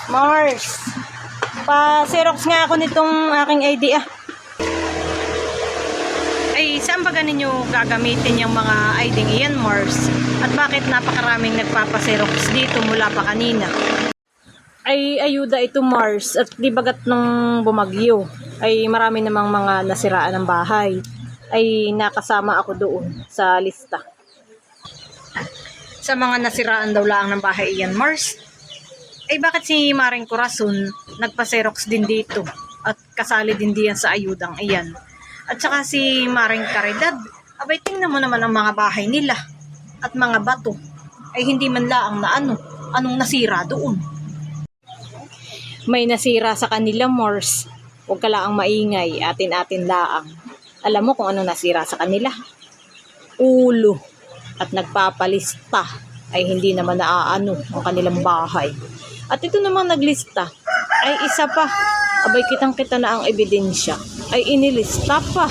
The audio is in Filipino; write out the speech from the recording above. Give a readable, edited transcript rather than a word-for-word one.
Mars, pa-xerox nga ako nitong aking ID ah. Ay, saan ba ninyo gagamitin yung mga ID iyan, Mars? At bakit napakaraming nagpapa-xerox dito mula pa kanina? Ay, ayuda ito, Mars. At di bagat nung bumagyo, ay marami namang mga nasiraan ng bahay. Ay nakasama ako doon sa lista. Sa mga nasiraan daw lang ng bahay iyan, Mars. Ay bakit si Maring Corazon nagpa-xerox din dito at kasali din diyan sa ayudang iyan? At saka si Maring Caridad, abay tingnan mo naman ang mga bahay nila at mga bato ay hindi man laang na anong nasira doon. May nasira sa kanila, Mars. Huwag ka laang maingay, atin-atin laang. Alam mo kung ano nasira sa kanila? Ulo. At nagpapalista ay hindi naman naaano ang kanilang bahay. At ito namang naglista ay isa pa. Abay kitang-kita na ang ebidensya ay inilista pa.